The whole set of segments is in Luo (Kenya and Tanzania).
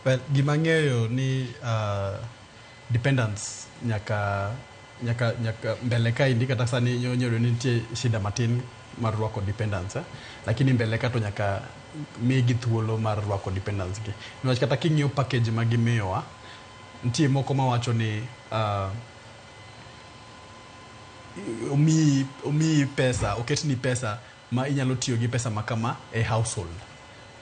Well, gimang'eyo ni dependence nyaka mbele ka indi kata sani nyoro nitie shida matin mar rwako dependence lakini mbele ka to nyaka migi thuolo mar rwako dependence gi. Niwach kata king'iyo package ma gimiyowa nitie moko mawacho ni omi pesa, oketni pesa ma inyalo tiyo gi pesa makama e household.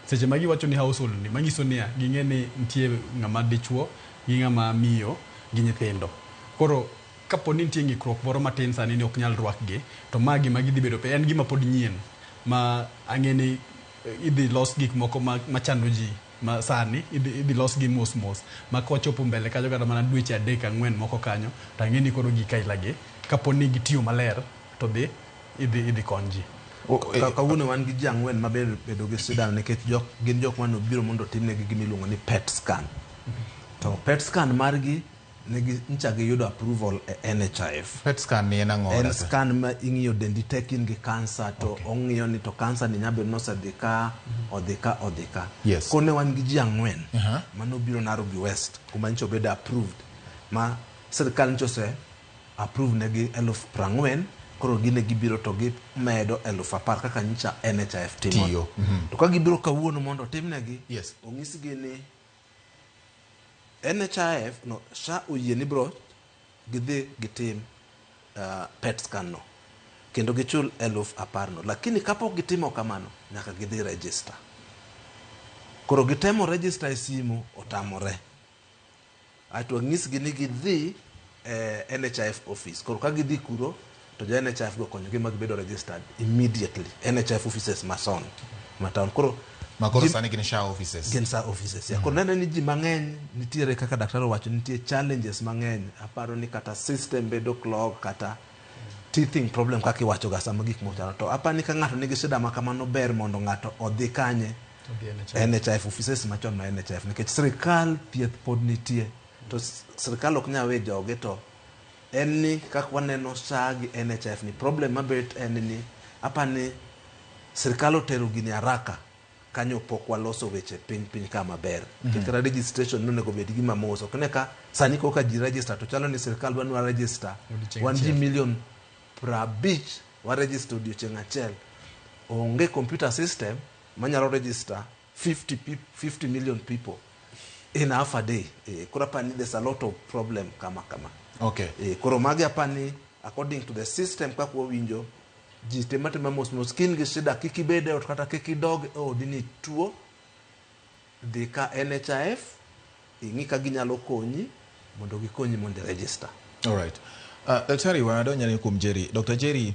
Seche ma giwacho ni household ni manyiso niya ging'e ni nitie ng'ama dichuo gi ng'ama miyo gi nyithindo. Koro kapo ni nitie ng'ikruok moro matin sani ni ok nyal rwakgi to magi ma gidhi bedo en gima pod nyien ma ang'e ni idhi los gik moko machando ji ma sani idhi los gi mos ma kochopo mbele kanyo kata mana dweche 3-4 moko kanyo to ang'e ni koro gikailagi kapo ni gitiyo maler to idhi kony ji. Kawuono wan gi ji 4 ma bedo gi sidan nikech gin jok mane obiro mondo timnegi gimiluongo ni PET scan. To PET scan margi ncha giyudo approval e NHIF. PET scan ni en ang'o? En scan ma ing'iyo dendi te kin gi kansa to ong'iyo ni to kansa ni nyabedo nosedhi ka odhi ka. Yes. Kone wan gi ji 4 mane obiro Nairobi West kuma ncha obedo approved ma sirkal ncha ose approve negi 40,000 koro gine gibiro to gimedo 10,000 kaka ncha NHIF timo. To ka gibiro kawuono mondo timnegi onyisgi ni NHIF no SHA oyie ni bro gidhi gitim PET scan no kendo gichul 10,000 no, lakini kapok gitimo kamano nyaka gidhi register. Koro gitemo register e simu otamore. Ato nyisgi ni gidhi NHIF office. Koro ka gidhi kuro to jo NHIF go konyogi ma gibedo registered immediately. NHIF offices mason matown. Koro makoro sani gin SHA offices. Gin SHA offices. Koro nene ni ji mang'eny nitiere kaka daktari wacho nitie challenges mang'eny. Aparo ni kata system bedo clog kata teething problem kaka iwacho ga sama gik mochalo. To apani ka ng'ato nigi shida ma kamano ber mondo ng'ato odhi kanye NHIF offices machon ma NHIF nikech sirkal thieth pod nitie. To sirkal ok nya we joge to en ni kaka waneno SHA gi NHIF ni problem mabet en ni apani sirkal otero gini haraka kanyo pok waloso weche piny ka maber. Kaka registration nonego bed gima mos. Ok ne ka sani koka ji register to chalo ni sirkal banwa register 1 million 50 wa register odiochieng' achiel. Onge computer system manyalo register 50 million people in half a day. Koro apani there's a lot of problem kama. Okay. Koro magi apani according to the system kaka wawinjo ji tematema mos kin gi shida kikibede ot kata kikidog odini tuo dhi ka NHIF ing'i ka ginyalo konyi mondo gikonyi mondo register. All right. Daktari wanadonja ni kuom Jerry. Dr. Jerry